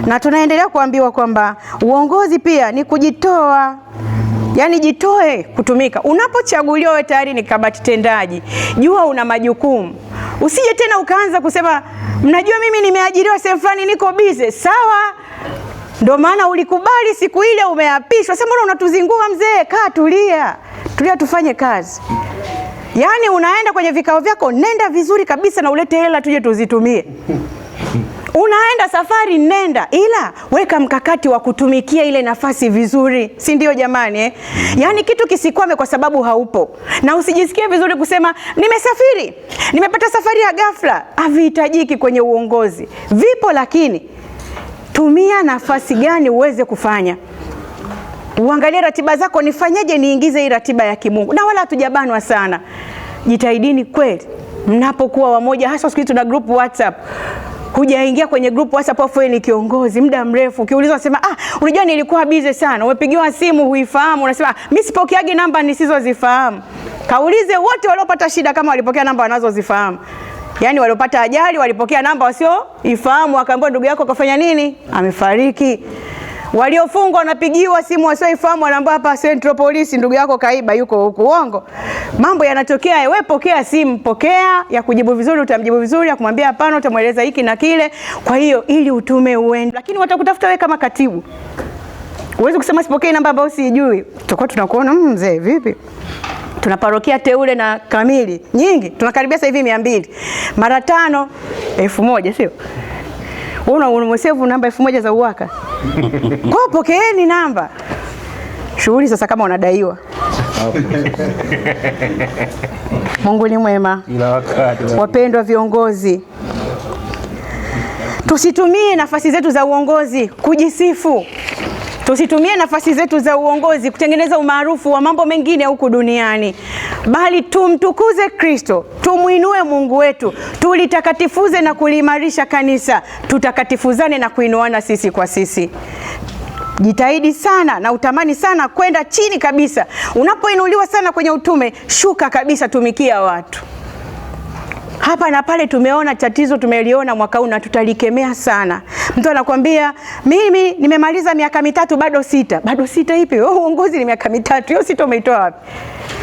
Na tunaendelea kuambiwa kwamba uongozi pia ni kujitoa. Yaani jitoe kutumika. Unapochaguliwa wewe tayari ni kamati tendaji. Jua una majukumu. Usije tena ukaanza kusema mnajua mimi nimeajiriwa sehemu fulani niko busy. Sawa. Ndio maana ulikubali siku ile umeapishwa. Sasa mbona unatuzingua mzee? Kaa tulia. Tulia tufanye kazi. Yaani unaenda kwenye vikao vyako, nenda vizuri kabisa na ulete hela tuje tuzitumie. Unaenda safari, nenda, ila weka mkakati wa kutumikia ile nafasi vizuri, si ndio jamani? Yaani kitu kisikwame kwa sababu haupo, na usijisikie vizuri kusema nimesafiri, nimepata safari ya ghafla. Havihitajiki kwenye uongozi. Vipo, lakini tumia nafasi gani uweze kufanya. Uangalie ratiba zako, nifanyeje niingize hii ratiba ya kimungu. Na wala hatujabanwa sana. Jitahidini kweli mnapokuwa wamoja, hasa siku hizi tuna group WhatsApp. Hujaingia kwenye group WhatsApp afu ni kiongozi muda mrefu, ukiulizwa unasema unajua nilikuwa busy sana. Umepigiwa simu huifahamu, unasema mimi sipokeagi namba nisizozifahamu. Kaulize wote waliopata shida kama walipokea namba wanazozifahamu. Yaani waliopata ajali walipokea namba wasioifahamu, akaambiwa ndugu yako kafanya nini? Amefariki. Waliofungwa wanapigiwa simu wasioifahamu, wanaambiwa hapa Central Police ndugu yako kaiba yuko huko. Uongo. Mambo yanatokea, wewe pokea simu, pokea, ya kujibu vizuri utamjibu vizuri, ya kumwambia hapana utamweleza hiki na kile. Kwa hiyo ili utume uende. Lakini watakutafuta wewe kama katibu. Uweze kusema sipokei namba ambayo sijui. Tutakuwa tunakuona mzee vipi? Tuna parokia teule na kamili nyingi. Tunakaribia sasa hivi 200. Mara 5 1000, sio? Unamsevu namba 1000 za uwaka. Kwa pokeeni namba. Shughuli sasa kama unadaiwa. Mungu ni mwema. Wapendwa viongozi, tusitumie nafasi zetu za uongozi kujisifu. Tusitumie nafasi zetu za uongozi kutengeneza umaarufu wa mambo mengine huku duniani, bali tumtukuze Kristo, tumuinue Mungu wetu, tulitakatifuze na kuliimarisha kanisa, tutakatifuzane na kuinuana sisi kwa sisi. Jitahidi sana na utamani sana kwenda chini kabisa. Unapoinuliwa sana kwenye utume, shuka kabisa, tumikia watu. Hapa na pale tumeona tatizo, tumeliona mwaka huu na tutalikemea sana. Mtu anakuambia mimi nimemaliza miaka 3 bado 6. Bado 6 ipi? Uongozi ni miaka 3. Hiyo 6 umeitoa wapi?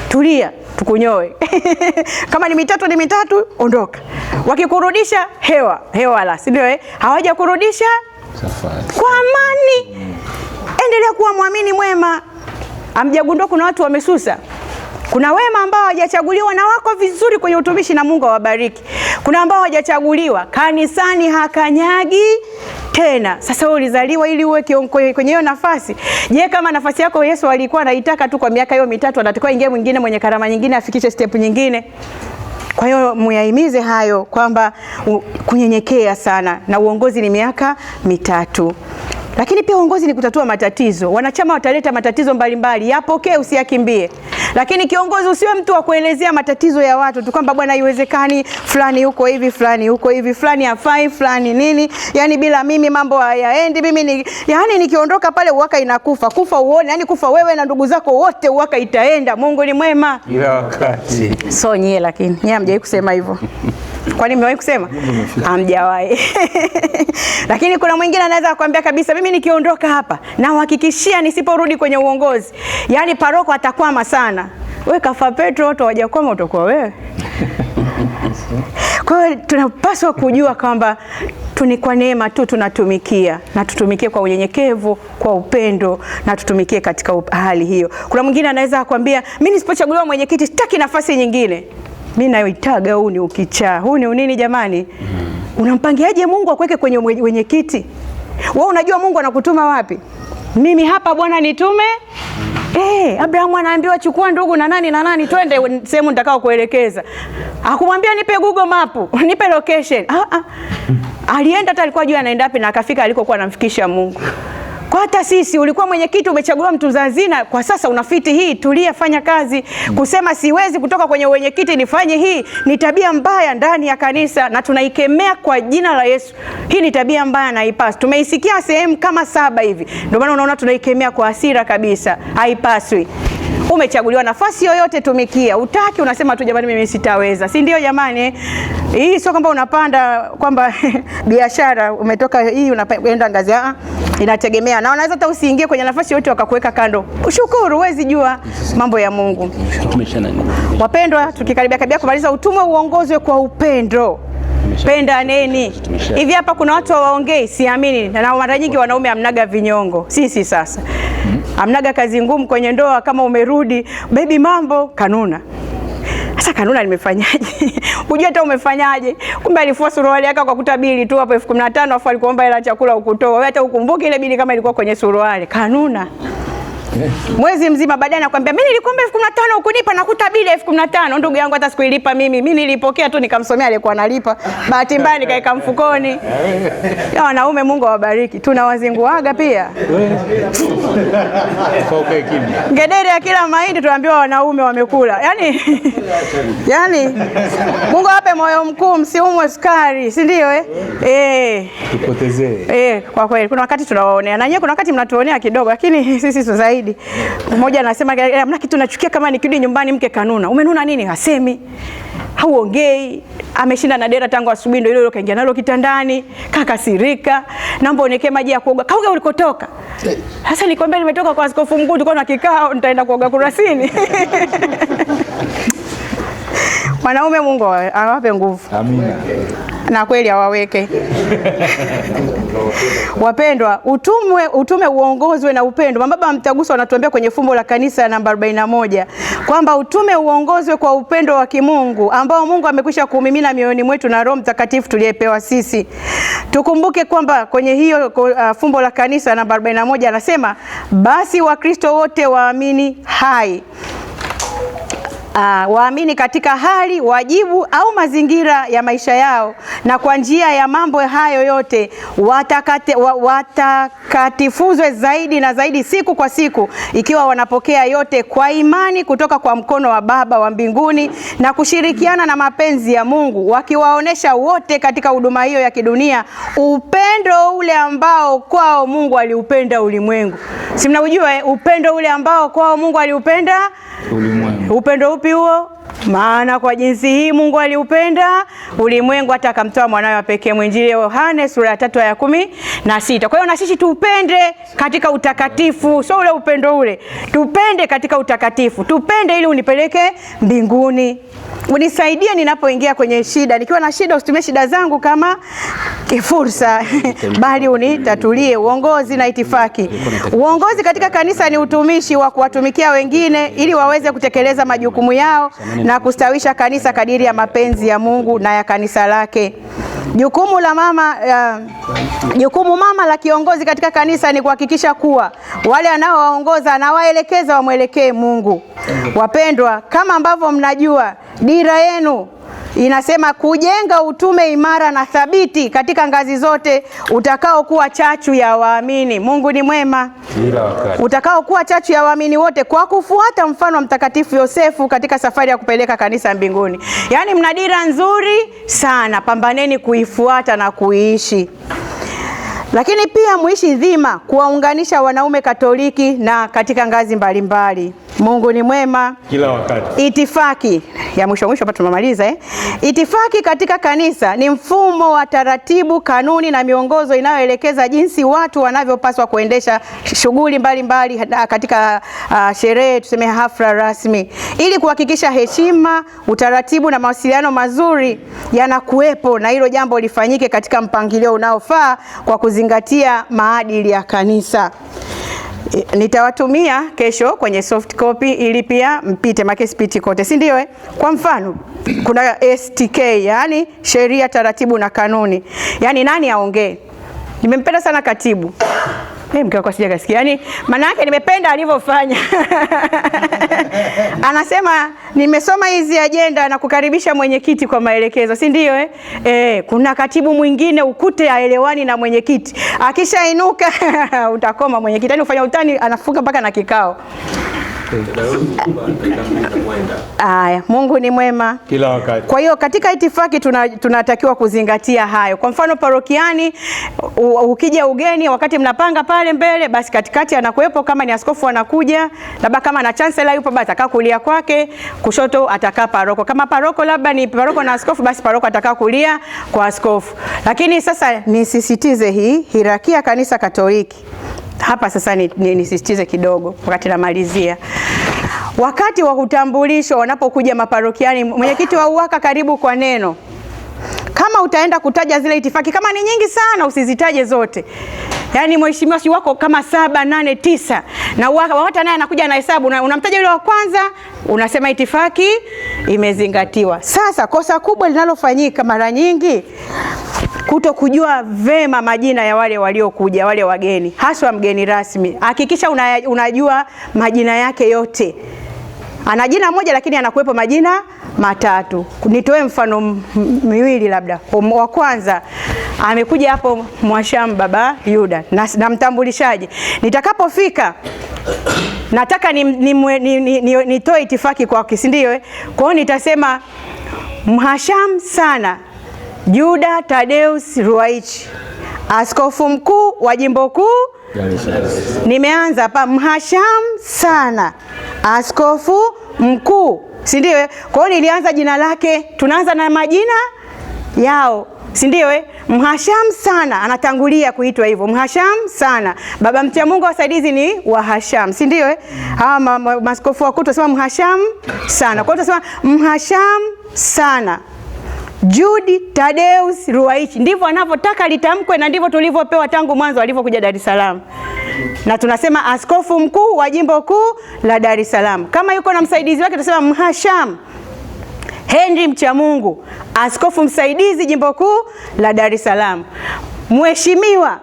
Tulia, tukunyoe. Kama ni 3 ni 3, ondoka. Wakikurudisha hewa la, si ndio? Hawaja kurudisha safari. Kwa amani. Endelea kuwa muamini mwema. Hamjagundua kuna watu wamesusa? Kuna wema ambao hawajachaguliwa na wako vizuri kwenye utumishi na Mungu awabariki. Kuna ambao hawajachaguliwa, kanisani hakanyagi tena. Sasa wewe ulizaliwa ili uwe kwenye hiyo nafasi. Je, kama nafasi yako Yesu alikuwa anaitaka tu kwa miaka hiyo 3, anatakiwa ingie mwingine mwenye karama nyingine afikishe step nyingine. Kwa hiyo muyahimize hayo kwamba kunyenyekea sana, na uongozi ni miaka 3. Lakini pia uongozi ni kutatua matatizo. Wanachama wataleta matatizo mbalimbali, yapokee, usiyakimbie. Lakini kiongozi usiwe mtu wa kuelezea matatizo ya watu tu kwamba bwana haiwezekani, fulani huko hivi, fulani huko hivi, fulani hafai, fulani nini. Yaani bila mimi mambo hayaendi, yaani nikiondoka pale uwaka inakufa. Kufa uone, yaani kufa wewe na ndugu zako wote uwaka itaenda. Mungu ni mwema kila wakati. So nyie lakini, nyie hamjawahi kusema hivyo. Kwani mmewahi kusema? Hamjawahi. Lakini kuna mwingine anaweza kukuambia kabisa, mimi nikiondoka hapa na uhakikishia nisiporudi kwenye uongozi, yaani paroko atakwama sana. Wewe kafa Petro, watu hawajakwama, utakuwa wewe. Kwa hiyo tunapaswa kujua kwamba ni kwa neema tu tunatumikia, na tutumikie kwa unyenyekevu, kwa upendo, na tutumikie katika hali hiyo. Kuna mwingine anaweza kukuambia, mimi nisipochaguliwa mwenyekiti sitaki nafasi nyingine. Mimi nayoitaga huu ni ukichaa. Huu ni unini jamani? Unampangiaje Mungu akuweke kwenye mwenyekiti? Wewe unajua Mungu anakutuma wapi? Mimi hapa Bwana nitume. Abrahamu anaambiwa chukua ndugu na nani twende sehemu nitakao kuelekeza. Hakumwambia nipe Google Map, nipe location. Alienda hata alikuwa juu anaenda wapi na akafika alikokuwa anamfikisha Mungu. Kwa hata sisi ulikuwa mwenyekiti, umechaguliwa mtunza hazina, kwa sasa unafiti hii, tulia, fanya kazi. Kusema siwezi kutoka kwenye mwenyekiti nifanye hii ni tabia mbaya ndani ya kanisa, na tunaikemea kwa jina la Yesu. Hii ni tabia mbaya na haipaswi. Tumeisikia sehemu kama 7 hivi. Ndio maana unaona tunaikemea kwa hasira kabisa. Haipaswi. Umechaguliwa nafasi yoyote, tumikia. Utaki unasema tu jamani mimi sitaweza. Si ndio jamani? Hii sio kwamba unapanda kwamba biashara umetoka hii unaenda ngazi. Inategemea. Na unaweza hata usiingie kwenye nafasi yote wakakuweka kando. Ushukuru, huwezi jua mambo ya Mungu. Wapendwa, tukikaribia kumaliza, utumwa uongozwe kwa upendo. Penda neni. Hivi hapa kuna watu waongei, siamini. Na mara nyingi wanaume amnaga vinyongo. Sisi sasa. Amnaga kazi ngumu kwenye ndoa, kama umerudi, baby mambo, kanuna. Sasa kanuna nimefanyaje? Unajua hata umefanyaje? Kumbe alifua suruali yake kwa kutabili tu hapo 15,000 afu alikuomba hela chakula ukutoa. Wewe hata ukumbuke ile bili kama ilikuwa kwenye suruali. Kanuna. Mwezi mzima baadaye anakuambia mimi nilikomba 15,000 ukunipa nakuta bili 15,000. Ndugu yangu hata sikuilipa mimi. Mimi nilipokea tu nikamsomea alikuwa analipa. Bahati mbaya nikaeka mfukoni. Ya wanaume Mungu awabariki. Tunawazinguaga pia. Ngedere ya kila mahindi tunaambiwa wanaume wamekula. Yaani Mungu awape moyo mkuu, msiumwe sukari, si ndio Tupotezee. Kwa kweli kuna wakati tunawaonea. Na nyewe kuna wakati mnatuonea kidogo, lakini sisi zaidi. Mmoja anasema hamna kitu nachukia kama nikirudi nyumbani mke kanuna. Umenuna nini? Hasemi. Hauongei. Ameshinda na dera tangu asubuhi ndio ile kaingia nalo kitandani, kakasirika. Naomba unike maji ya kuoga. Kauga ulikotoka. Sasa nikwambia nimetoka kwa askofu mkuu, tulikuwa na kikao, nitaenda kuoga Kurasini. Wanaume Mungu awape nguvu. Amina. Na kweli awaweke. Wapendwa, utume uongozwe na upendo. Mababa Mtaguso wanatuambia kwenye fumbo la kanisa namba 41 kwamba utume uongozwe kwa upendo wa kimungu ambao Mungu amekwisha kuumimina mioyoni mwetu na Roho Mtakatifu tuliyepewa sisi. Tukumbuke kwamba kwenye hiyo fumbo la kanisa namba 41 anasema basi Wakristo wote waamini hai. Waamini katika hali, wajibu au mazingira ya maisha yao, na kwa njia ya mambo hayo yote watakatifuzwe zaidi na zaidi siku kwa siku, ikiwa wanapokea yote kwa imani kutoka kwa mkono wa Baba wa mbinguni na kushirikiana na mapenzi ya Mungu, wakiwaonesha wote katika huduma hiyo ya kidunia upendo ule ambao kwao Mungu aliupenda ulimwengu. Si mnaujua upendo ule ambao kwao Mungu aliupenda ulimwengu. Upendo upi huo? Maana kwa jinsi hii Mungu aliupenda ulimwengu hata akamtoa mwanawe wa pekee. Mwinjili Yohane sura ya 3 aya 16. Kwa hiyo na sisi tupende katika utakatifu, sio ule upendo ule. Tupende katika utakatifu. Tupende ili unipeleke mbinguni. Unisaidie ninapoingia kwenye shida. Nikiwa na shida usitumie shida zangu kama fursa, bali unitatulie. Uongozi na itifaki. Uongozi katika kanisa ni utumishi wa kuwatumikia wengine ili waweze kutekeleza majukumu yao na kustawisha kanisa kadiri ya mapenzi ya Mungu na ya kanisa lake. Jukumu mama la kiongozi katika kanisa ni kuhakikisha kuwa wale anaowaongoza na waelekeza wamwelekee Mungu. Wapendwa, kama ambavyo mnajua dira yenu inasema kujenga utume imara na thabiti katika ngazi zote, utakao kuwa chachu ya waamini. Mungu ni mwema. Kila wakati. Utakao kuwa chachu ya waamini wote kwa kufuata mfano wa Mtakatifu Yosefu katika safari ya kupeleka kanisa mbinguni. Yaani mna dira nzuri sana, pambaneni kuifuata na kuiishi. Lakini pia muishi dhima kuwaunganisha wanaume Katoliki na katika ngazi mbalimbali. Mungu ni mwema kila wakati. Itifaki ya mwisho hapa tunamaliza Itifaki katika kanisa ni mfumo wa taratibu, kanuni na miongozo inayoelekeza jinsi watu wanavyopaswa kuendesha shughuli mbalimbali katika sherehe, tuseme hafla rasmi, ili kuhakikisha heshima, utaratibu na mawasiliano mazuri yanakuwepo, na hilo jambo lifanyike katika mpangilio unaofaa kwa kuzingatia maadili ya kanisa. Nitawatumia kesho kwenye soft copy ili pia mpite makespiti kote, si ndio Kwa mfano kuna STK, yani sheria, taratibu na kanuni. Yani nani aongee? Nimempenda sana katibu. Mke wako sijakasikia. Yani maana yake nimependa alivyofanya. Anasema nimesoma hizi agenda na kukaribisha mwenyekiti kwa maelekezo, si ndio kuna katibu mwingine ukute aelewani na mwenyekiti. Akishainuka utakoma mwenyekiti. Yani ufanya utani anafunga mpaka na kikao. Aya, Mungu ni mwema kila wakati. Kwa hiyo katika itifaki tunatakiwa kuzingatia hayo. Kwa mfano parokiani, ukija ugeni, wakati mnapanga pale mbele, basi katikati anakuepo, kama ni askofu anakuja, labda kama na chancellor yupo, basi atakaa kulia kwake, kushoto atakaa paroko. Kama paroko labda ni paroko na askofu, basi paroko atakaa kulia kwa askofu. Lakini sasa nisisitize hii hierarkia kanisa Katoliki. Hapa sasa nisisitize kidogo wakati namalizia. Wakati wa utambulisho wanapokuja maparokiani, mwenyekiti wa UWAKA karibu kwa neno. Kama utaenda kutaja zile itifaki, kama ni nyingi sana usizitaje zote. Yaani mheshimiwa si wako kama 7, 8, 9 na UWAKA wote naye anakuja na hesabu, unamtaja yule wa kwanza, unasema itifaki imezingatiwa. Sasa kosa kubwa linalofanyika mara nyingi, kuto kujua vema majina ya wale waliokuja, wale wageni, haswa mgeni rasmi. Hakikisha unajua majina yake yote. Ana jina moja lakini anakuwepo majina matatu. Nitoe mfano miwili labda. Wa kwanza amekuja hapo Mwashamu Baba Yuda na mtambulishaji. Nitakapofika nataka nitoe itifaki kwake, si ndio Kwa hiyo nitasema Mhashamu sana Juda Tadeus Ruwaichi, askofu mkuu wa jimbo kuu. Nimeanza hapa Mhashamu sana askofu mkuu, si ndio Kwa hiyo nilianza jina lake, tunaanza na majina yao, si ndio Mhashamu sana anatangulia kuitwa hivyo, Mhashamu sana. Baba Mtiamungu wasaidizi ni Wahashamu, si ndio Hawa maaskofu wakuu tunasema Mhashamu sana. Kwa hiyo tunasema Mhashamu sana Jude Tadeus Ruwaichi, ndivyo anavyotaka litamkwe na ndivyo tulivyopewa tangu mwanzo alivyokuja Dar es Salaam. Na tunasema askofu mkuu wa jimbo kuu la Dar es Salaam. Kama yuko na msaidizi wake tunasema Mhashamu Henry Mchamungu, askofu msaidizi jimbo kuu la Dar es Salaam. Mheshimiwa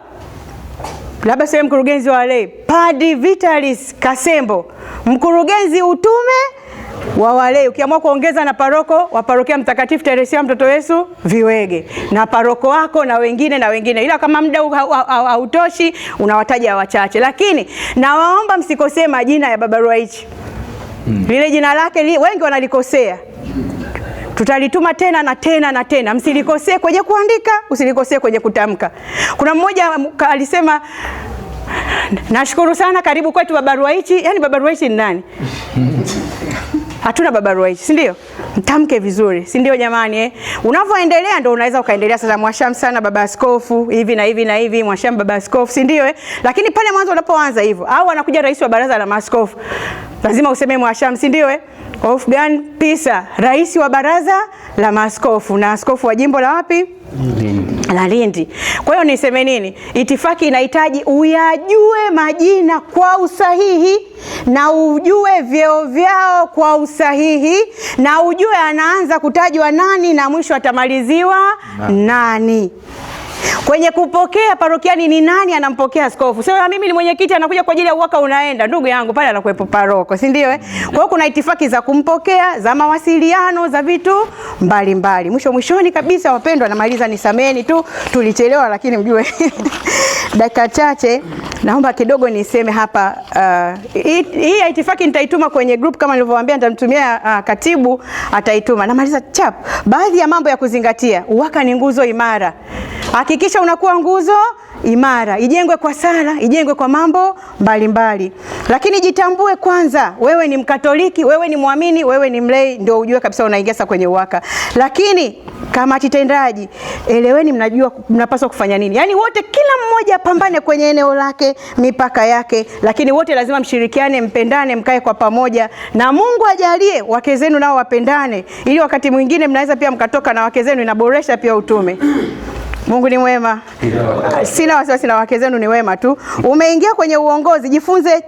labda sema mkurugenzi wa lei Padri Vitalis Kasembo, mkurugenzi utume wa walei. Ukiamua kuongeza na paroko wa parokia Mtakatifu Teresia Mtoto Yesu Viwege, na paroko wako na wengine, ila kama muda hautoshi unawataja wachache. Lakini nawaomba msikosee majina ya Baba Ruwaichi. Lile jina lake wengi wanalikosea. Tutalituma tena na tena na tena. Msilikosee kwenye kuandika, usilikosee kwenye kutamka. Kuna mmoja alisema, nashukuru sana, karibu kwetu Baba Ruwaichi. Yaani Baba Ruwaichi ni nani? Hatuna Baba Ruwaichi, si ndio? Mtamke vizuri, si ndio jamani Unavyoendelea ndio unaweza ukaendelea sasa Mhashamu sana Baba Askofu, hivi na hivi na hivi, Mhashamu Baba Askofu, si ndio Lakini pale mwanzo unapoanza hivyo, au anakuja rais wa baraza la maaskofu, lazima useme Mhashamu, si ndio Wolfgang Pisa, rais wa baraza la maaskofu na askofu wa jimbo la wapi? La Lindi. Kwa hiyo niseme nini? Itifaki inahitaji uyajue majina kwa usahihi na ujue vyeo vyao kwa usahihi na ujue anaanza kutajwa nani na mwisho atamaliziwa nani. Kwenye kupokea parokiani ni nani anampokea askofu? Sio mimi ni mwenyekiti anakuja kwa ajili ya uwaka unaenda. Ndugu yangu pale anakuepo paroko, si ndio? Kwa hiyo kuna itifaki za kumpokea, za mawasiliano, za vitu mbalimbali. Mwishoni kabisa wapendwa, namaliza, nisameni tu tulichelewa, lakini mjue dakika chache naomba kidogo niseme hapa. Hii itifaki nitaituma kwenye group kama nilivyowaambia, nitamtumia katibu ataituma. Namaliza chap. Baadhi ya mambo ya kuzingatia. Uwaka ni nguzo imara. Hakikisha unakuwa nguzo imara. Ijengwe kwa sala, ijengwe kwa mambo mbalimbali. Lakini jitambue kwanza, wewe ni Mkatoliki, wewe ni muamini, wewe ni mlei, ndio ujue kabisa unaingia kwenye uwaka. Lakini kamati tendaji, eleweni mnajua mnapaswa kufanya nini. Yaani wote, kila mmoja pambane kwenye eneo lake, mipaka yake, lakini wote lazima mshirikiane, mpendane, mkae kwa pamoja, na Mungu ajalie wake zenu nao wapendane, ili wakati mwingine mnaweza pia mkatoka na wake zenu, inaboresha pia utume. Mungu ni mwema. Sina wasiwasi na wake zenu, ni wema tu. Umeingia kwenye uongozi, jifunze